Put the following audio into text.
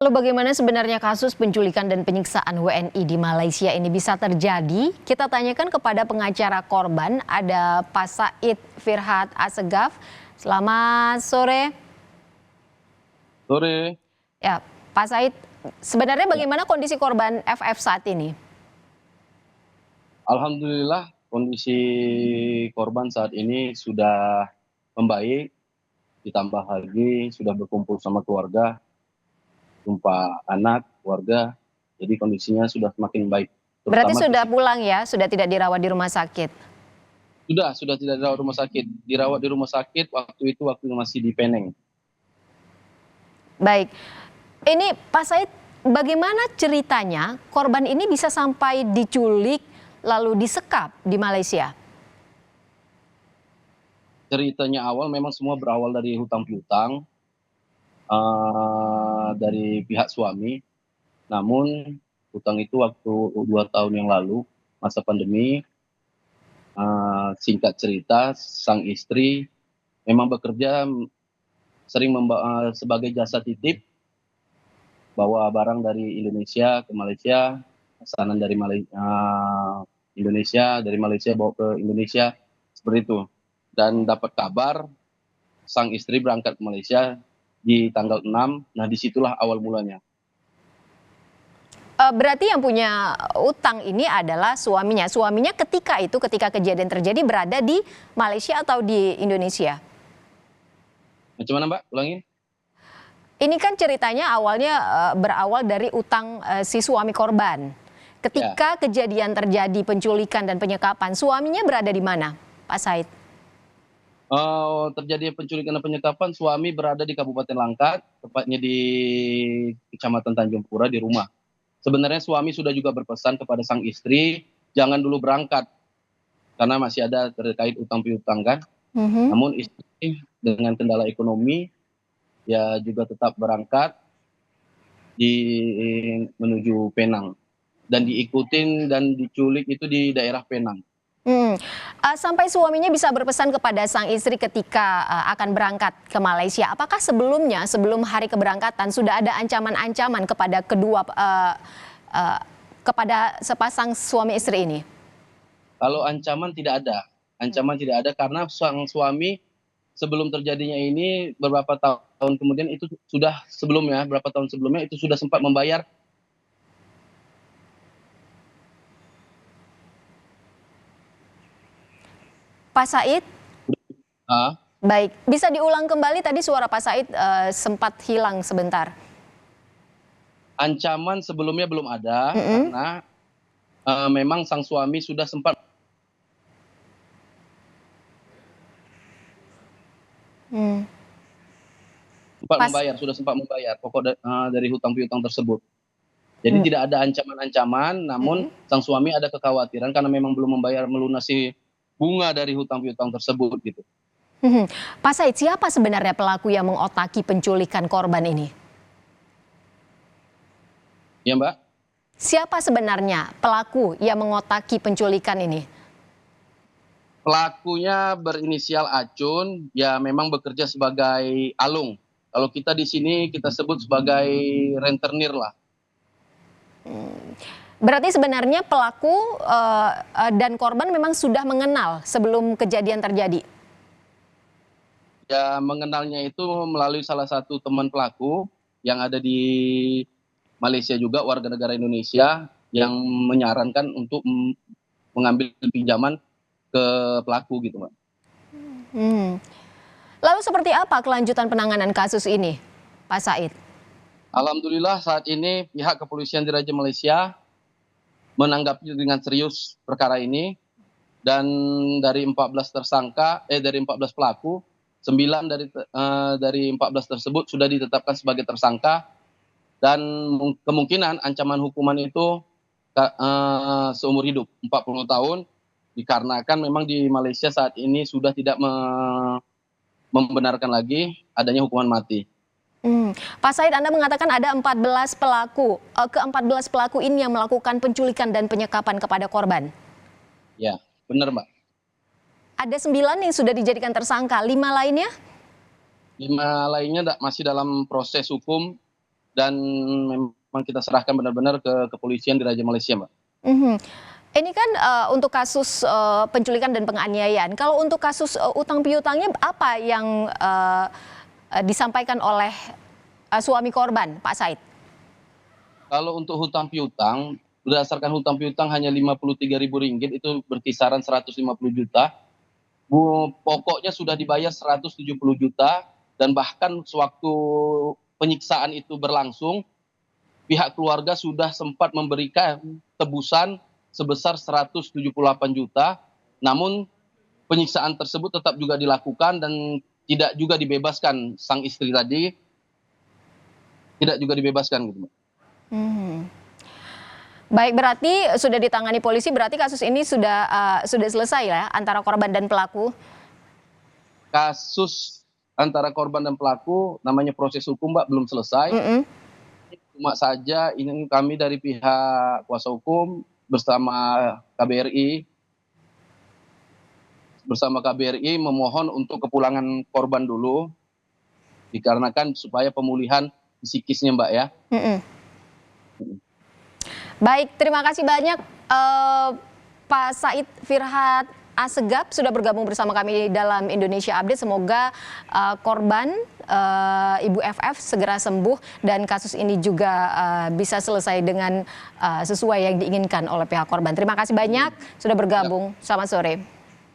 Lalu bagaimana sebenarnya kasus penculikan dan penyiksaan WNI di Malaysia ini bisa terjadi? Kita tanyakan kepada pengacara korban, ada Pak Said Firhat Assegaf. Selamat sore. Sore. Ya, Pak Said, sebenarnya Ya. bagaimana kondisi korban FF saat ini? Alhamdulillah kondisi korban saat ini sudah membaik, ditambah lagi sudah berkumpul sama keluarga, jumpa anak, keluarga, jadi kondisinya sudah semakin baik. Berarti Terutama sudah fisik. pulang ya, sudah tidak dirawat di rumah sakit? Sudah tidak dirawat rumah sakit. Dirawat di rumah sakit waktu masih di Penang. Baik, ini Pak Said, bagaimana ceritanya korban ini bisa sampai diculik lalu disekap di Malaysia? Ceritanya awal memang semua berawal dari hutang piutang dari pihak suami. Namun hutang itu waktu 2 tahun yang lalu, masa pandemi, singkat cerita sang istri memang bekerja sering sebagai jasa titip, bawa barang dari Indonesia ke Malaysia, pesanan dari Indonesia, dari Malaysia bawa ke Indonesia, seperti itu. Dan dapat kabar sang istri berangkat ke Malaysia di tanggal 6, nah disitulah awal mulanya. Berarti yang punya utang ini adalah suaminya. Suaminya ketika kejadian terjadi berada di Malaysia atau di Indonesia? Macam mana Mbak? Ulangin. Ini kan ceritanya awalnya berawal dari utang si suami korban. Ketika kejadian terjadi penculikan dan penyekapan, suaminya berada di mana, Pak Said? Terjadi penculikan dan penyekapan, suami berada di Kabupaten Langkat, tepatnya di Kecamatan Tanjung Pura, di rumah. Sebenarnya suami sudah juga berpesan kepada sang istri, jangan dulu berangkat, karena masih ada terkait utang piutang kan. Namun istri dengan kendala ekonomi, ya juga tetap berangkat menuju Penang. Dan diikutin dan diculik itu di daerah Penang. Sampai suaminya bisa berpesan kepada sang istri ketika akan berangkat ke Malaysia. Apakah sebelumnya, sebelum hari keberangkatan sudah ada ancaman-ancaman kepada kepada sepasang suami istri ini? Kalau ancaman tidak ada karena sang suami sebelum terjadinya ini beberapa tahun kemudian itu sudah beberapa tahun sebelumnya itu sudah sempat membayar. Pak Said? Baik, bisa diulang kembali tadi suara Pak Said sempat hilang sebentar. Ancaman sebelumnya belum ada karena memang sang suami sudah sempat sempat membayar pokok dari hutang piutang tersebut. Jadi tidak ada ancaman-ancaman, namun sang suami ada kekhawatiran karena memang belum membayar melunasi bunga dari hutang piutang tersebut gitu. Pak Said, siapa sebenarnya pelaku yang mengotaki penculikan korban ini? Ya Mbak? Siapa sebenarnya pelaku yang mengotaki penculikan ini? Pelakunya berinisial Acun, ya memang bekerja sebagai alung. Kalau kita di sini kita sebut sebagai rentenir lah. Berarti sebenarnya pelaku dan korban memang sudah mengenal sebelum kejadian terjadi? Ya mengenalnya itu melalui salah satu teman pelaku yang ada di Malaysia juga, warga negara Indonesia, yang menyarankan untuk mengambil pinjaman ke pelaku gitu Mbak. Lalu seperti apa kelanjutan penanganan kasus ini, Pak Said? Alhamdulillah saat ini pihak kepolisian di Raja Malaysia menanggapi dengan serius perkara ini, dan dari 14 pelaku, 9 dari 14 tersebut sudah ditetapkan sebagai tersangka, dan kemungkinan ancaman hukuman itu seumur hidup 40 tahun, dikarenakan memang di Malaysia saat ini sudah tidak membenarkan lagi adanya hukuman mati. Pak Said, Anda mengatakan ada 14 pelaku. Ke-14 pelaku ini yang melakukan penculikan dan penyekapan kepada korban? Ya, benar Mbak. Ada 9 yang sudah dijadikan tersangka, 5 lainnya? 5 lainnya masih dalam proses hukum dan memang kita serahkan benar-benar ke kepolisian di Raja Malaysia, Mbak. Mhm. Ini kan untuk kasus penculikan dan penganiayaan. Kalau untuk kasus utang piutangnya apa yang disampaikan oleh suami korban, Pak Said? Kalau untuk hutang piutang, berdasarkan hutang piutang hanya Rp53.000, itu berkisaran 150 juta. Pokoknya sudah dibayar 170 juta, dan bahkan sewaktu penyiksaan itu berlangsung, pihak keluarga sudah sempat memberikan tebusan sebesar 178 juta, namun penyiksaan tersebut tetap juga dilakukan dan tidak juga dibebaskan. Sang istri tadi tidak juga dibebaskan gitu, Mbak. Baik, berarti sudah ditangani polisi, berarti kasus ini sudah selesai ya antara korban dan pelaku? Kasus antara korban dan pelaku, namanya proses hukum, Mbak, belum selesai. Cuma saja ini kami dari pihak kuasa hukum bersama KBRI memohon untuk kepulangan korban dulu, dikarenakan supaya pemulihan psikisnya, Mbak, ya. Baik, terima kasih banyak Pak Said Firhat Assegaf sudah bergabung bersama kami dalam Indonesia Update. Semoga korban Ibu FF segera sembuh dan kasus ini juga bisa selesai dengan sesuai yang diinginkan oleh pihak korban. Terima kasih banyak sudah bergabung. Selamat sore.